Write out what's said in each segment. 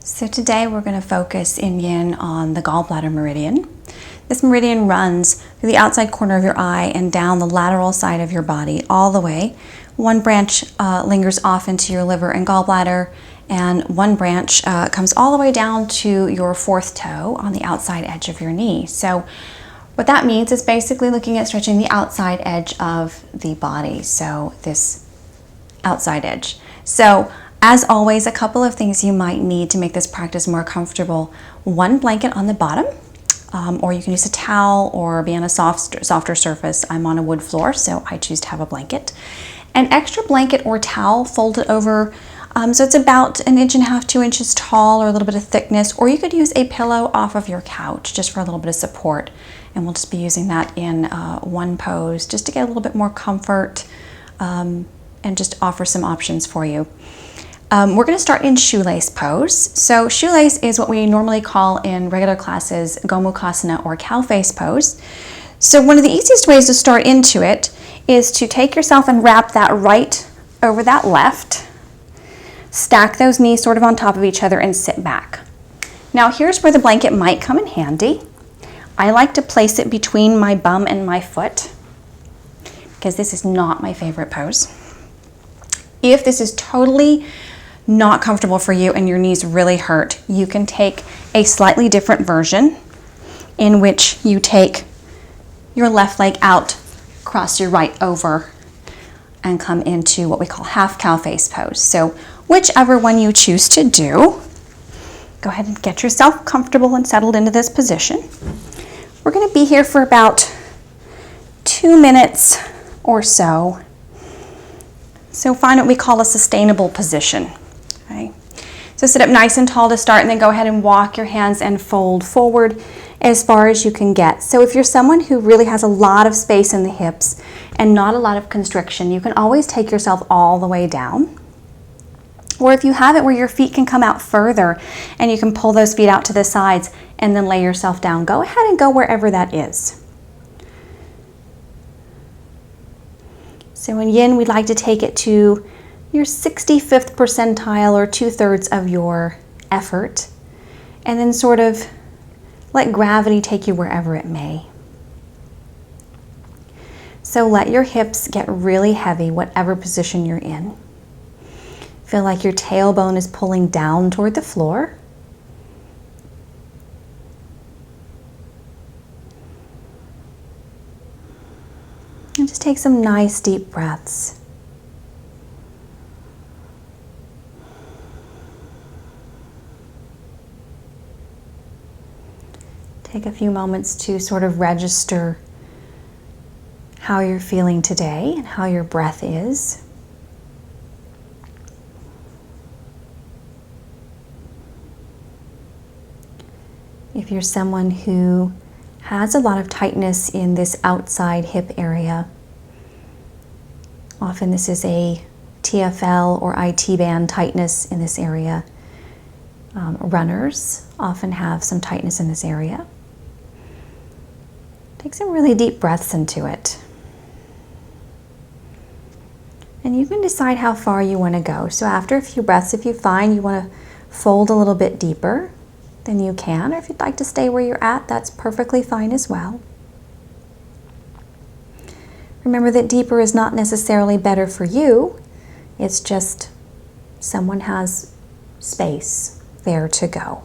So today we're going to focus in yin on the gallbladder meridian. This meridian runs through the outside corner of your eye and down the lateral side of your body all the way. One branch lingers off into your liver and gallbladder, and one branch comes all the way down to your fourth toe on the outside edge of your knee. So what that means is basically looking at stretching the outside edge of the body. So this outside edge. So as always, a couple of things you might need to make this practice more comfortable. One blanket on the bottom, or you can use a towel or be on a softer surface. I'm on a wood floor, so I choose to have a blanket. An extra blanket or towel folded over, so it's about 1.5 inches, 2 inches tall, or a little bit of thickness, or you could use a pillow off of your couch just for a little bit of support. And we'll just be using that in one pose just to get a little bit more comfort and just offer some options for you. We're going to start in shoelace pose. So shoelace is what we normally call in regular classes Gomukhasana or cow face pose. So one of the easiest ways to start into it is to take yourself and wrap that right over that left. Stack those knees sort of on top of each other and sit back. Now here's where the blanket might come in handy. I like to place it between my bum and my foot because this is not my favorite pose. If this is totally not comfortable for you and your knees really hurt, you can take a slightly different version in which you take your left leg out, cross your right over, and come into what we call half cow face pose. So whichever one you choose to do, go ahead and get yourself comfortable and settled into this position. We're going to be here for about 2 minutes or so. So find what we call a sustainable position. Okay. So sit up nice and tall to start, and then go ahead and walk your hands and fold forward as far as you can get. So if you're someone who really has a lot of space in the hips and not a lot of constriction, you can always take yourself all the way down. Or if you have it where your feet can come out further and you can pull those feet out to the sides and then lay yourself down, go ahead and go wherever that is. So in yin, we'd like to take it to your 65th percentile or 2/3 of your effort, and then sort of let gravity take you wherever it may. So let your hips get really heavy, whatever position you're in. Feel like your tailbone is pulling down toward the floor. And just take some nice deep breaths. Take a few moments to sort of register how you're feeling today and how your breath is. If you're someone who has a lot of tightness in this outside hip area, often this is a TFL or IT band tightness in this area. Runners often have some tightness in this area. Take some really deep breaths into it. And you can decide how far you want to go. So after a few breaths, if you find you want to fold a little bit deeper, then you can. Or if you'd like to stay where you're at, that's perfectly fine as well. Remember that deeper is not necessarily better for you. It's just someone has space there to go.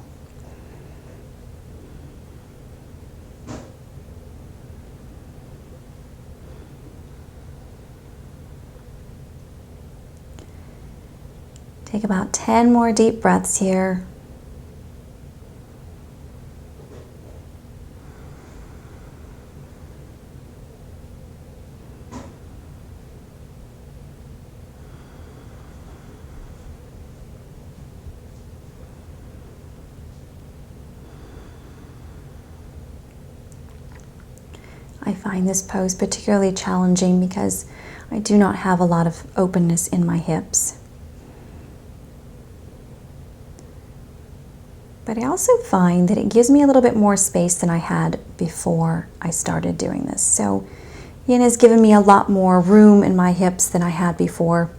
Take about 10 more deep breaths here. I find this pose particularly challenging because I do not have a lot of openness in my hips. But I also find that it gives me a little bit more space than I had before I started doing this. So yin has given me a lot more room in my hips than I had before,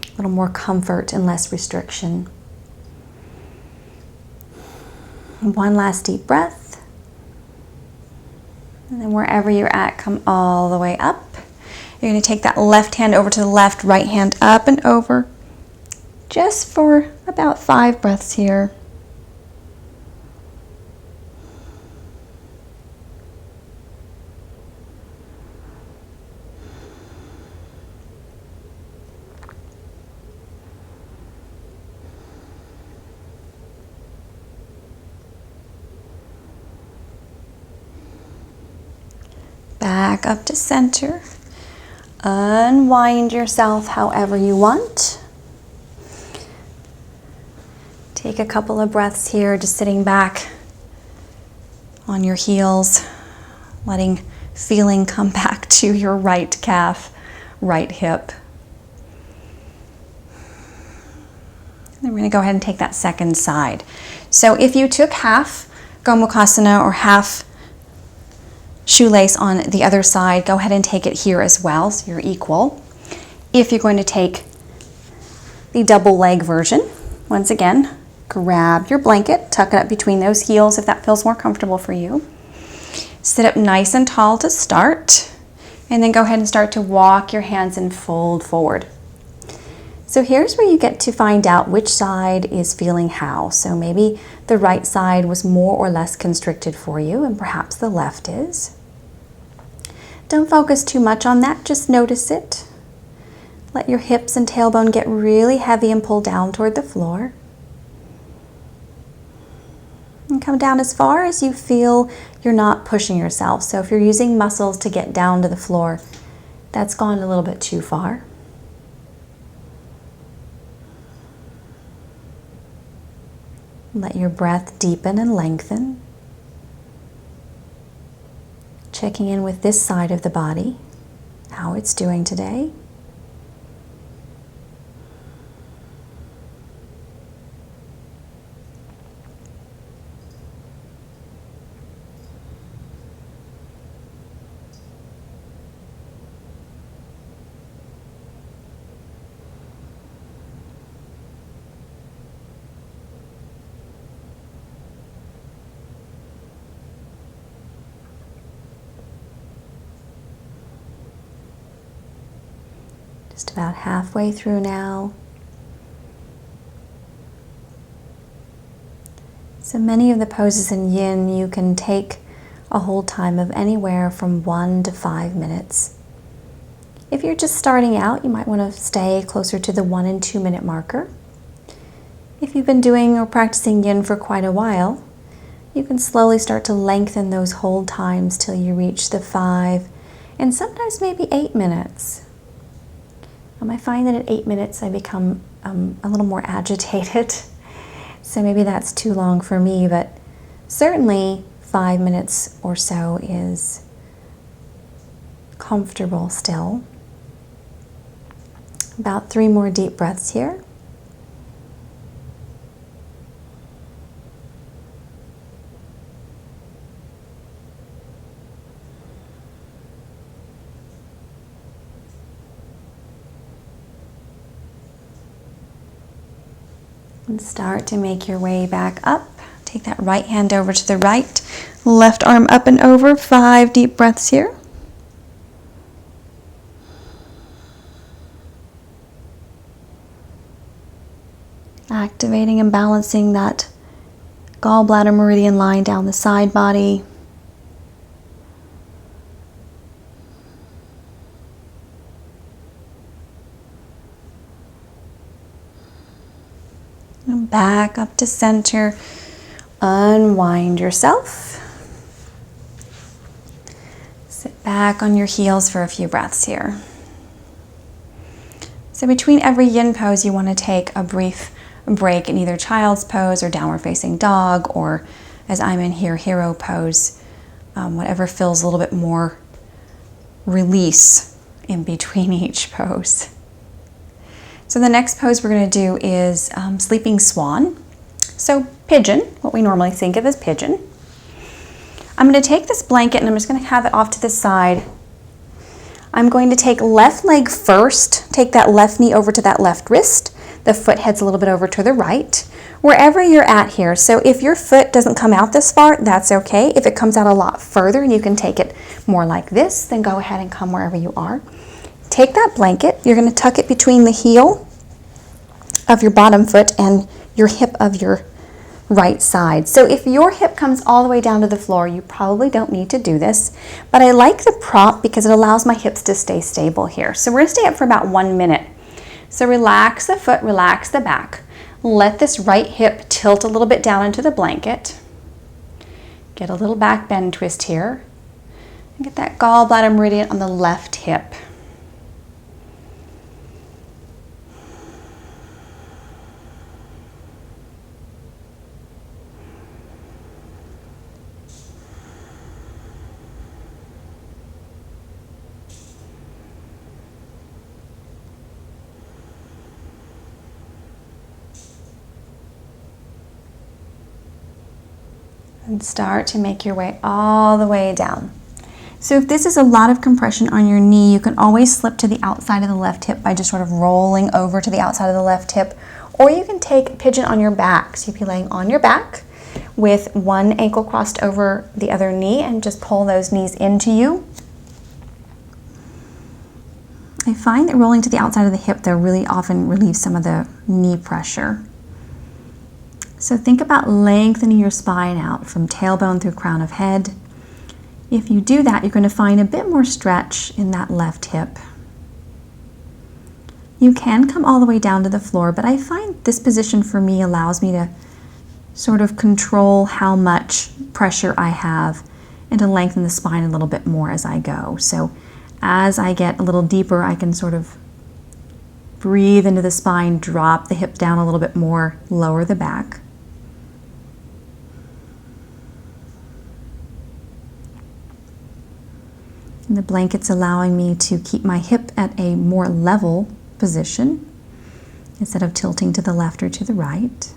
a little more comfort and less restriction. One last deep breath. And then wherever you're at, come all the way up. You're going to take that left hand over to the left, right hand up and over, just for about 5 breaths here. Back up to center. Unwind yourself however you want. Take a couple of breaths here, just sitting back on your heels, letting feeling come back to your right calf, right hip. Then we're going to go ahead and take that second side. So if you took half Gomukhasana or half shoelace on the other side, go ahead and take it here as well, so you're equal. If you're going to take the double leg version, once again, grab your blanket, tuck it up between those heels if that feels more comfortable for you. Sit up nice and tall to start, and then go ahead and start to walk your hands and fold forward. So here's where you get to find out which side is feeling how. So maybe the right side was more or less constricted for you, and perhaps the left is. Don't focus too much on that, just notice it. Let your hips and tailbone get really heavy and pull down toward the floor. And come down as far as you feel you're not pushing yourself. So if you're using muscles to get down to the floor, that's gone a little bit too far. Let your breath deepen and lengthen. Checking in with this side of the body, how it's doing today. Just about halfway through now. So many of the poses in Yin you can take a hold time of anywhere from 1 to 5 minutes. If you're just starting out, you might want to stay closer to the 1 and 2 minute marker. If you've been doing or practicing Yin for quite a while, you can slowly start to lengthen those hold times till you reach the 5 and sometimes maybe 8 minutes. I find that at 8 minutes I become a little more agitated, so maybe that's too long for me, but certainly 5 minutes or so is comfortable still. About 3 more deep breaths here. And start to make your way back up. Take that right hand over to the right, left arm up and over. 5 deep breaths here. Activating and balancing that gallbladder meridian line down the side body. And back up to center. Unwind yourself. Sit back on your heels for a few breaths here. So between every Yin pose, you want to take a brief break in either child's pose or downward facing dog, or as I'm in here, hero pose, whatever feels a little bit more release in between each pose. So the next pose we're going to do is sleeping swan. So pigeon, what we normally think of as pigeon. I'm going to take this blanket and I'm just going to have it off to the side. I'm going to take left leg first, take that left knee over to that left wrist. The foot heads a little bit over to the right. wherever you're at here. So if your foot doesn't come out this far, that's okay. If it comes out a lot further and you can take it more like this, then go ahead and come wherever you are. Take that blanket, you're going to tuck it between the heel of your bottom foot and your hip of your right side. So if your hip comes all the way down to the floor, you probably don't need to do this, but I like the prop because it allows my hips to stay stable here. So we're going to stay up for about 1 minute. So relax the foot, relax the back. Let this right hip tilt a little bit down into the blanket. Get a little back bend twist here. And get that gallbladder meridian on the left hip. And start to make your way all the way down. So if this is a lot of compression on your knee, you can always slip to the outside of the left hip by just sort of rolling over to the outside of the left hip, or you can take pigeon on your back. So you'd be laying on your back with one ankle crossed over the other knee and just pull those knees into you. I find that rolling to the outside of the hip though really often relieves some of the knee pressure. So think about lengthening your spine out from tailbone through crown of head. If you do that, you're going to find a bit more stretch in that left hip. You can come all the way down to the floor, but I find this position for me allows me to sort of control how much pressure I have and to lengthen the spine a little bit more as I go. So as I get a little deeper, I can sort of breathe into the spine, drop the hip down a little bit more, lower the back. And the blanket's allowing me to keep my hip at a more level position instead of tilting to the left or to the right.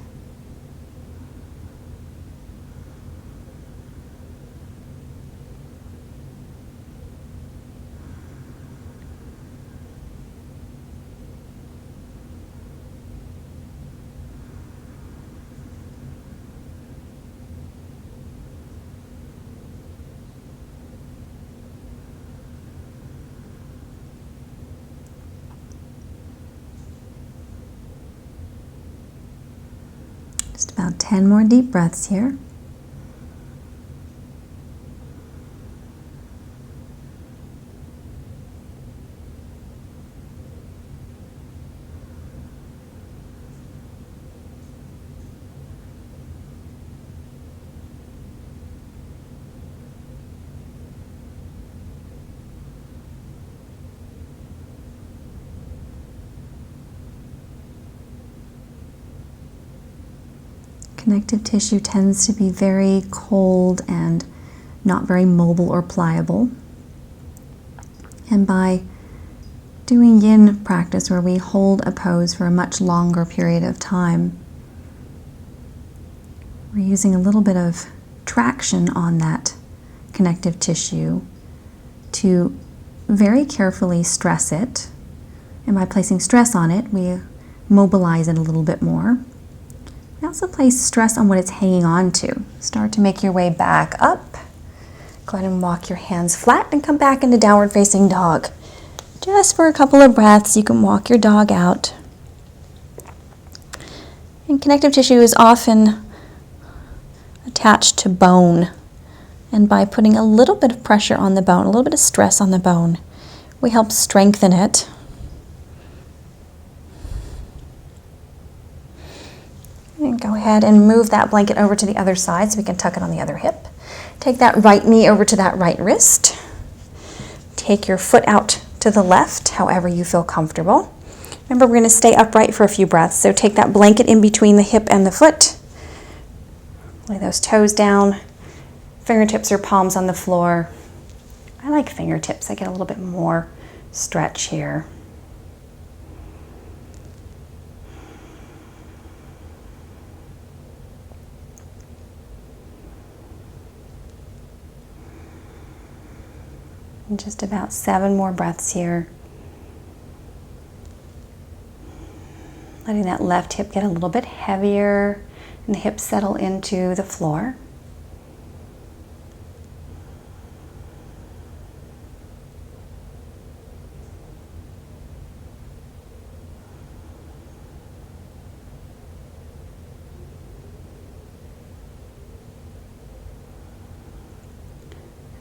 Just about 10 more deep breaths here. Connective tissue tends to be very cold and not very mobile or pliable. And by doing yin practice, where we hold a pose for a much longer period of time, we're using a little bit of traction on that connective tissue to very carefully stress it. And by placing stress on it, we mobilize it a little bit more. We also place stress on what it's hanging on to. Start to make your way back up. Go ahead and walk your hands flat and come back into downward facing dog. Just for a couple of breaths, you can walk your dog out. And connective tissue is often attached to bone. And by putting a little bit of pressure on the bone, a little bit of stress on the bone, we help strengthen it. And go ahead and move that blanket over to the other side so we can tuck it on the other hip. Take that right knee over to that right wrist. Take your foot out to the left, however you feel comfortable. Remember, we're going to stay upright for a few breaths, so take that blanket in between the hip and the foot. Lay those toes down. Fingertips or palms on the floor. I like fingertips. I get a little bit more stretch here. And just about 7 more breaths here. Letting that left hip get a little bit heavier. and the hips settle into the floor.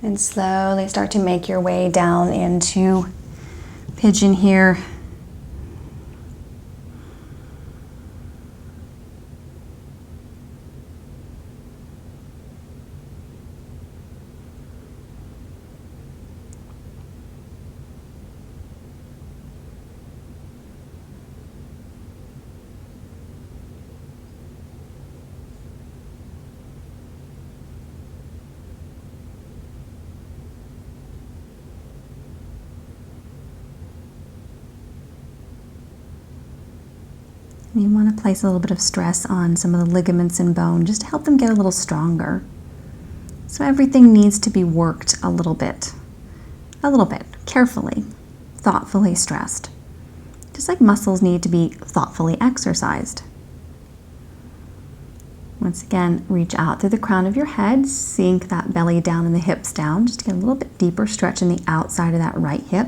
And slowly start to make your way down into pigeon here. You want to place a little bit of stress on some of the ligaments and bone just to help them get a little stronger. So everything needs to be worked a little bit, carefully, thoughtfully stressed. Just like muscles need to be thoughtfully exercised. Once again, reach out through the crown of your head, sink that belly down and the hips down, just to get a little bit deeper stretch in the outside of that right hip.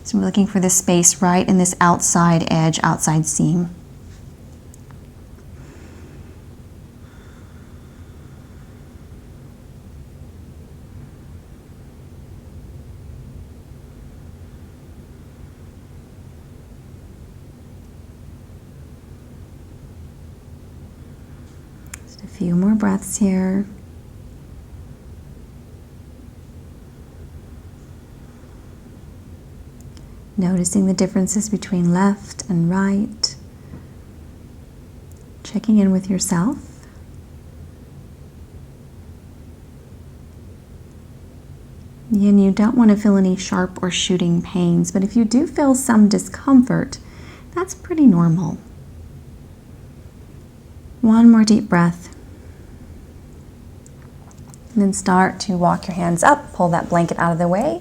So we're looking for this space right in this outside edge, outside seam. A few more breaths here. Noticing the differences between left and right. Checking in with yourself. And you don't want to feel any sharp or shooting pains, but if you do feel some discomfort, that's pretty normal. One more deep breath. And then start to walk your hands up, pull that blanket out of the way,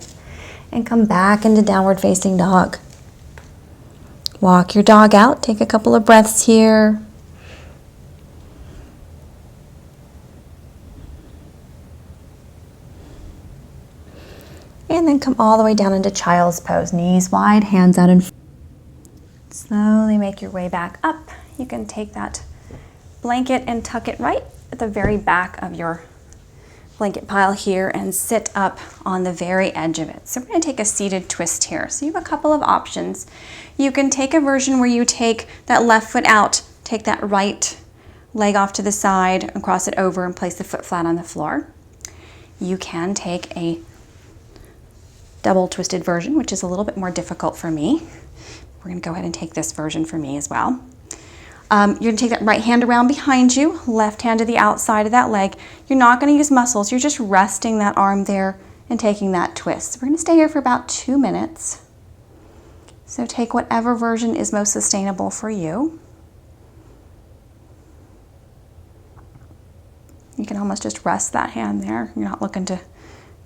and come back into downward facing dog. Walk your dog out, take a couple of breaths here. And then come all the way down into child's pose, knees wide, hands out in front. Slowly make your way back up. You can take that blanket and tuck it right at the very back of your blanket pile here and sit up on the very edge of it. So we're going to take a seated twist here. So you have a couple of options. You can take a version where you take that left foot out, take that right leg off to the side and cross it over and place the foot flat on the floor. You can take a double twisted version, which is a little bit more difficult for me. We're going to go ahead and take this version for me as well. You're going to take that right hand around behind you, left hand to the outside of that leg. You're not going to use muscles. You're just resting that arm there and taking that twist. We're going to stay here for about 2 minutes. So take whatever version is most sustainable for you. You can almost just rest that hand there. You're not looking to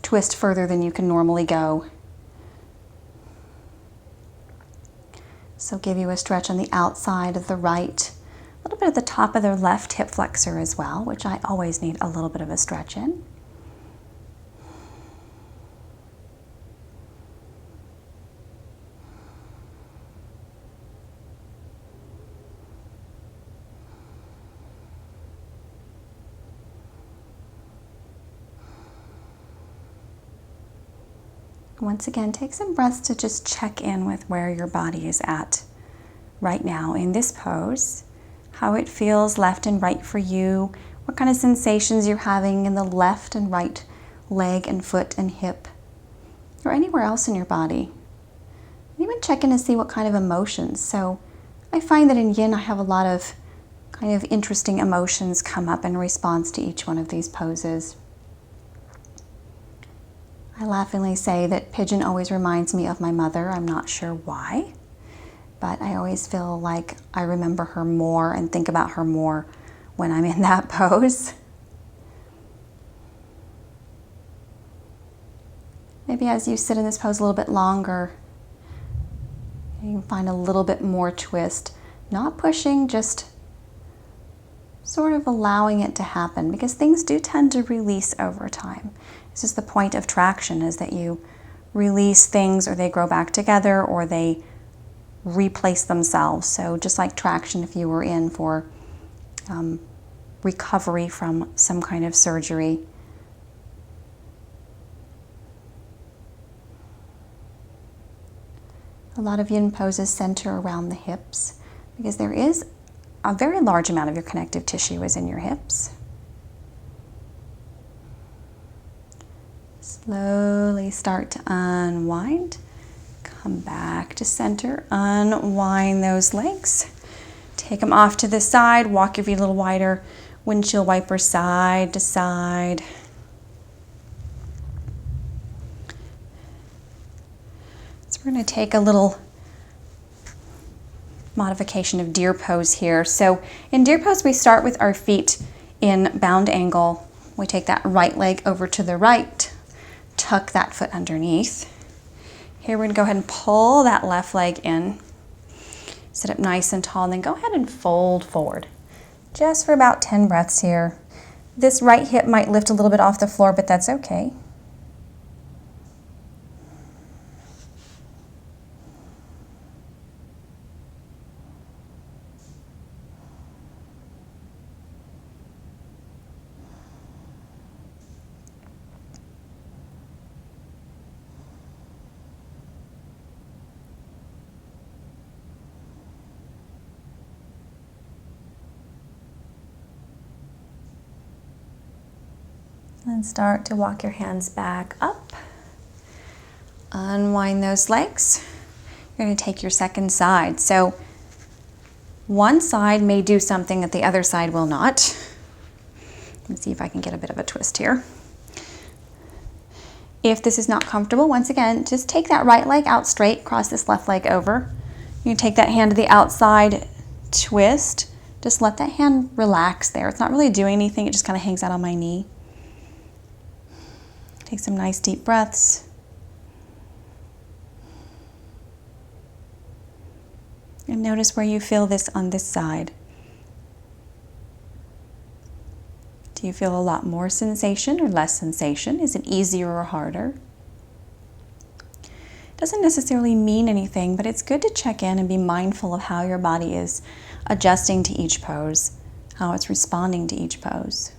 twist further than you can normally go. So give you a stretch on the outside of the right, a little bit at the top of the left hip flexor as well, which I always need a little bit of a stretch in. Once again, take some breaths to just check in with where your body is at right now in this pose, how it feels left and right for you, what kind of sensations you're having in the left and right leg and foot and hip, or anywhere else in your body. Even check in to see what kind of emotions. So I find that in Yin I have a lot of kind of interesting emotions come up in response to each one of these poses. I laughingly say that pigeon always reminds me of my mother. I'm not sure why, but I always feel like I remember her more and think about her more when I'm in that pose. Maybe as you sit in this pose a little bit longer, you can find a little bit more twist. Not pushing, just sort of allowing it to happen, because things do tend to release over time. This is the point of traction, is that you release things, or they grow back together, or they replace themselves. So just like traction, if you were in for recovery from some kind of surgery. A lot of yin poses center around the hips, because there is a very large amount of your connective tissue is in your hips. Slowly start to unwind. Come back to center. Unwind those legs. Take them off to the side. Walk your feet a little wider. Windshield wiper side to side. So we're going to take a little modification of deer pose here. So in deer pose, we start with our feet in bound angle. We take that right leg over to the right, tuck that foot underneath. Here we're going to go ahead and pull that left leg in. Sit up nice and tall, and then go ahead and fold forward. Just for about 10 breaths here. This right hip might lift a little bit off the floor, but that's okay. And start to walk your hands back up. Unwind those legs. You're going to take your second side. So one side may do something that the other side will not. Let me see if I can get a bit of a twist here. If this is not comfortable, once again, just take that right leg out straight, cross this left leg over. You can take that hand to the outside, twist. Just let that hand relax there. It's not really doing anything. It just kind of hangs out on my knee. Take some nice deep breaths. And notice where you feel this on this side. Do you feel a lot more sensation or less sensation? Is it easier or harder? Doesn't necessarily mean anything, but it's good to check in and be mindful of how your body is adjusting to each pose, how it's responding to each pose.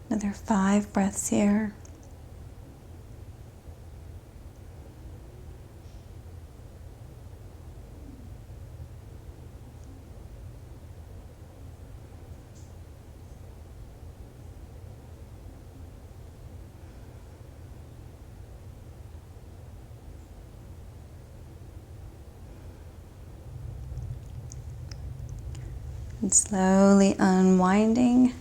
Another 5 breaths here. And slowly unwinding.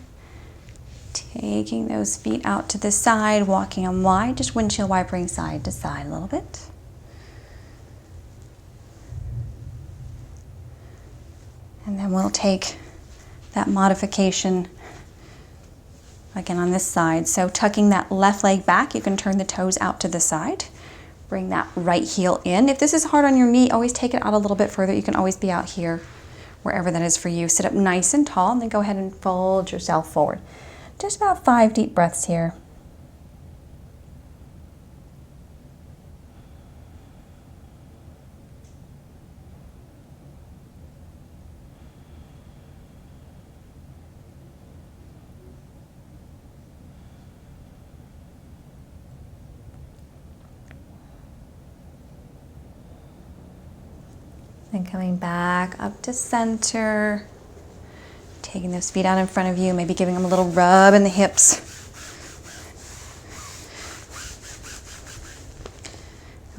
Taking those feet out to the side, walking them wide, just windshield wipering side to side a little bit. And then we'll take that modification again on this side. So tucking that left leg back, you can turn the toes out to the side. Bring that right heel in. If this is hard on your knee, always take it out a little bit further. You can always be out here, wherever that is for you. Sit up nice and tall, and then go ahead and fold yourself forward. Just about 5 deep breaths here. Then coming back up to center. Taking those feet out in front of you, maybe giving them a little rub in the hips.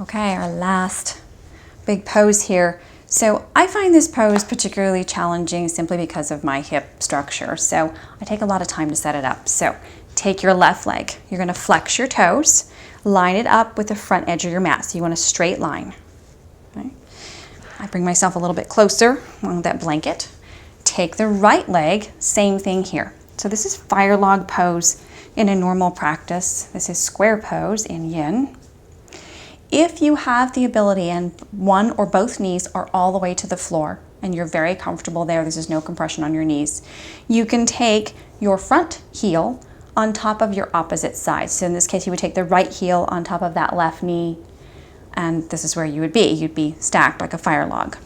Okay, our last big pose here. So I find this pose particularly challenging simply because of my hip structure. So I take a lot of time to set it up. So take your left leg. You're going to flex your toes, line it up with the front edge of your mat. So you want a straight line. Okay. I bring myself a little bit closer along that blanket. Take the right leg, same thing here. So this is fire log pose in a normal practice. This is square pose in yin. If you have the ability and one or both knees are all the way to the floor and you're very comfortable there, this is no compression on your knees, you can take your front heel on top of your opposite side. So in this case, you would take the right heel on top of that left knee, and this is where you would be. You'd be stacked like a fire log.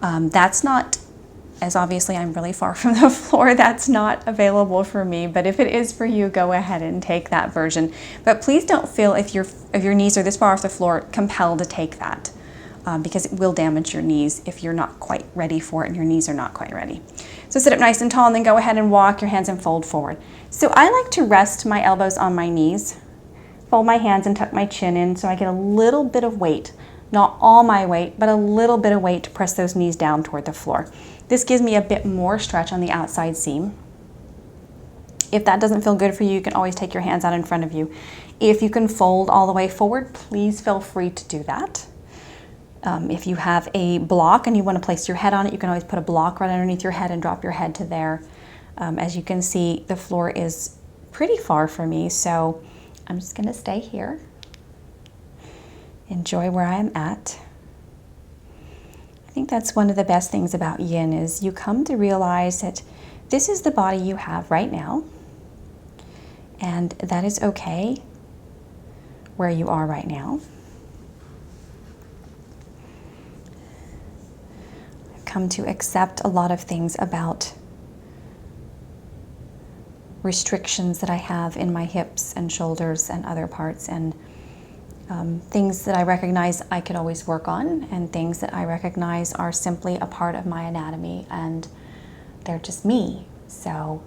That's not, as obviously I'm really far from the floor, that's not available for me, but if it is for you, go ahead and take that version. But please don't feel, if your knees are this far off the floor, compelled to take that, because it will damage your knees if you're not quite ready for it and your knees are not quite ready. So sit up nice and tall and then go ahead and walk your hands and fold forward. So I like to rest my elbows on my knees, fold my hands and tuck my chin in so I get a little bit of weight, not all my weight, but a little bit of weight to press those knees down toward the floor. This gives me a bit more stretch on the outside seam. If that doesn't feel good for you, you can always take your hands out in front of you. If you can fold all the way forward, please feel free to do that. If you have a block and you want to place your head on it, you can always put a block right underneath your head and drop your head to there. As you can see, the floor is pretty far from me, so I'm just going to stay here. Enjoy where I am at. I think that's one of the best things about yin is you come to realize that this is the body you have right now, and that is okay where you are right now. I've come to accept a lot of things about restrictions that I have in my hips and shoulders and other parts, and things that I recognize I could always work on, and things that I recognize are simply a part of my anatomy and they're just me, so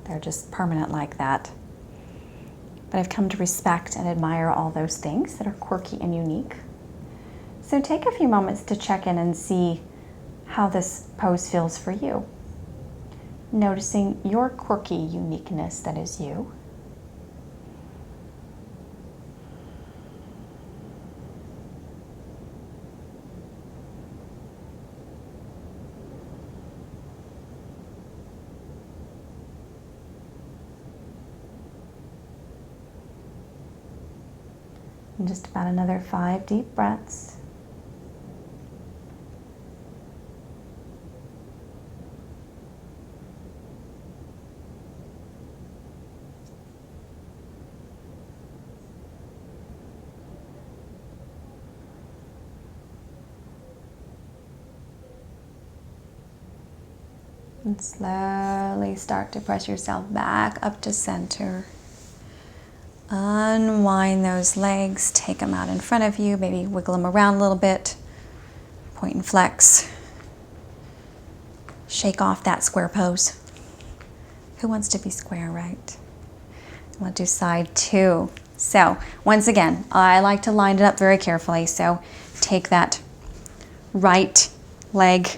they're just permanent like that. But I've come to respect and admire all those things that are quirky and unique. So take a few moments to check in and see how this pose feels for you. Noticing your quirky uniqueness that is you. And just about another 5 deep breaths. And slowly start to press yourself back up to center. Unwind those legs, take them out in front of you, maybe wiggle them around a little bit, point and flex. Shake off that square pose. Who wants to be square, right? We'll do side 2. So once again, I like to line it up very carefully. So take that right leg,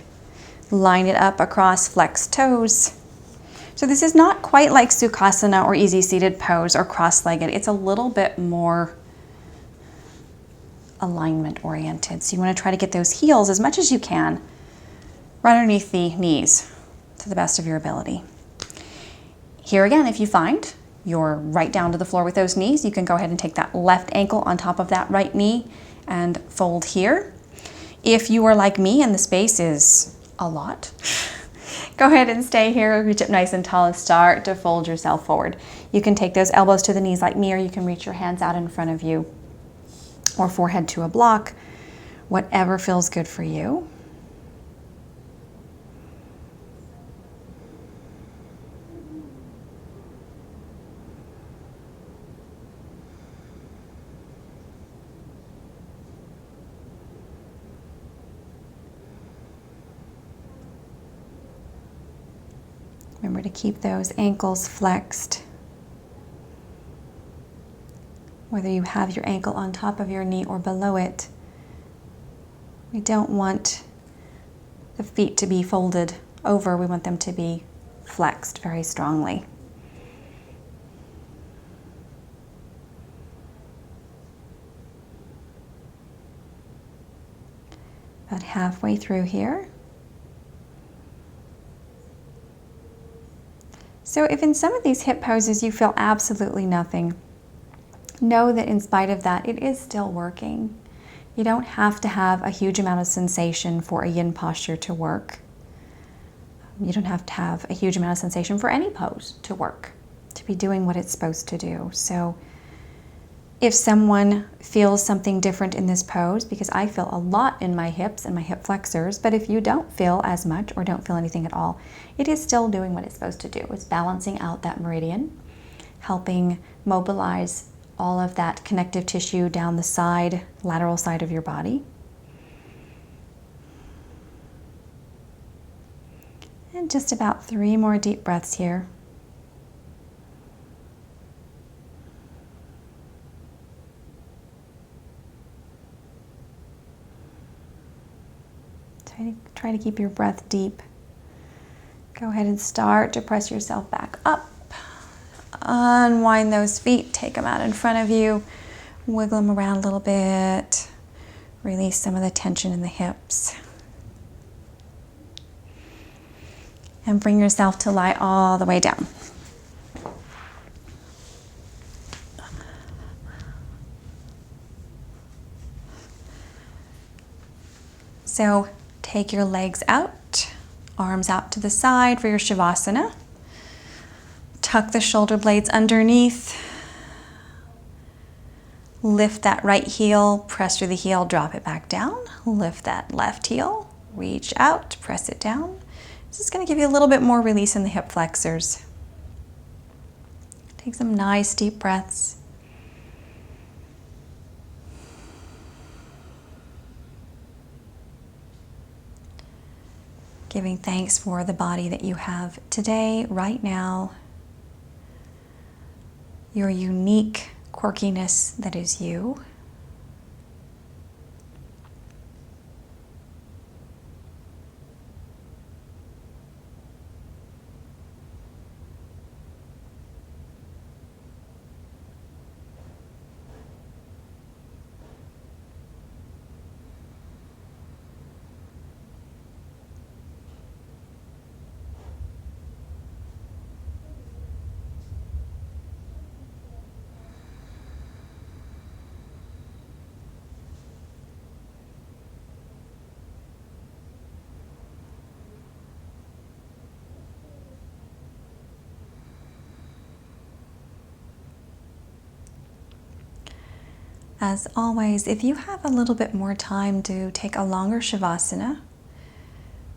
line it up across flexed toes. So this is not quite like Sukhasana or easy seated pose or cross-legged. It's a little bit more alignment oriented. So you want to try to get those heels as much as you can right underneath the knees to the best of your ability. Here again, if you find you're right down to the floor with those knees, you can go ahead and take that left ankle on top of that right knee and fold here. If you are like me and the space is a lot, go ahead and stay here, reach up nice and tall and start to fold yourself forward. You can take those elbows to the knees like me, or you can reach your hands out in front of you or forehead to a block, whatever feels good for you. Remember to keep those ankles flexed. whether you have your ankle on top of your knee or below it. We don't want the feet to be folded over. We want them to be flexed very strongly. About halfway through here. So if in some of these hip poses you feel absolutely nothing, know that in spite of that, it is still working. You don't have to have a huge amount of sensation for a yin posture to work. You don't have to have a huge amount of sensation for any pose to work, to be doing what it's supposed to do. So if someone feels something different in this pose, because I feel a lot in my hips and my hip flexors, but if you don't feel as much or don't feel anything at all, it is still doing what it's supposed to do. It's balancing out that meridian, helping mobilize all of that connective tissue down the side, lateral side of your body. And just about 3 more deep breaths here. Try to keep your breath deep. Go ahead and start to press yourself back up. Unwind those feet, take them out in front of you, wiggle them around a little bit, release some of the tension in the hips. And bring yourself to lie all the way down. So take your legs out, arms out to the side for your Shavasana. Tuck the shoulder blades underneath. Lift that right heel, press through the heel, drop it back down. Lift that left heel, reach out, press it down. This is going to give you a little bit more release in the hip flexors. Take some nice deep breaths. Giving thanks for the body that you have today, right now. Your unique quirkiness that is you. As always, if you have a little bit more time to take a longer Shavasana,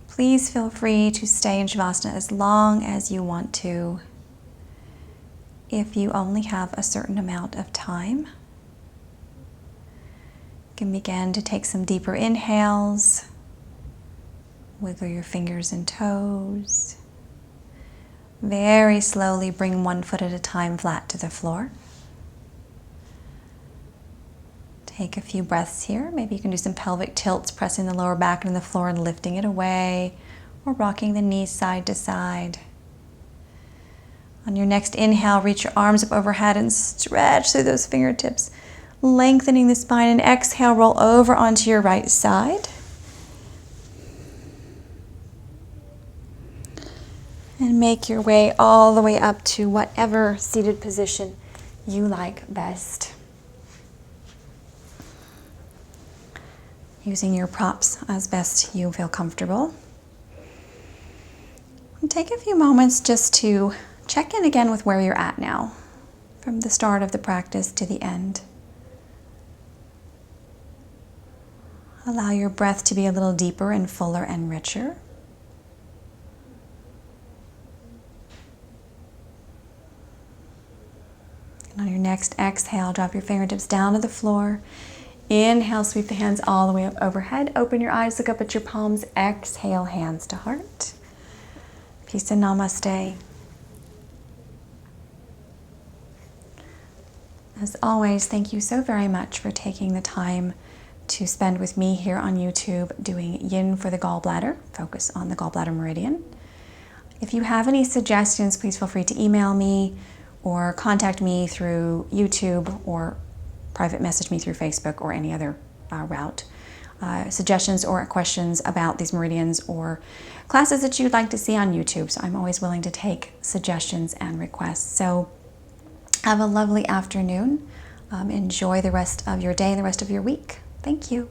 please feel free to stay in Shavasana as long as you want to. If you only have a certain amount of time, you can begin to take some deeper inhales, wiggle your fingers and toes. Very slowly bring one foot at a time flat to the floor. Take a few breaths here. Maybe you can do some pelvic tilts, pressing the lower back into the floor and lifting it away, or rocking the knees side to side. On your next inhale, reach your arms up overhead and stretch through those fingertips, lengthening the spine. And exhale, roll over onto your right side. And make your way all the way up to whatever seated position you like best. Using your props as best you feel comfortable. And take a few moments just to check in again with where you're at now, from the start of the practice to the end. Allow your breath to be a little deeper and fuller and richer. And on your next exhale, drop your fingertips down to the floor. Inhale, sweep the hands all the way up overhead. Open your eyes, look up at your palms. Exhale, hands to heart. Peace and namaste. As always, thank you so very much for taking the time to spend with me here on YouTube doing Yin for the gallbladder, focus on the gallbladder meridian. If you have any suggestions, please feel free to email me or contact me through YouTube or private message me through Facebook or any other route. Suggestions or questions about these meridians or classes that you'd like to see on YouTube. So I'm always willing to take suggestions and requests. So have a lovely afternoon. Enjoy the rest of your day and the rest of your week. Thank you.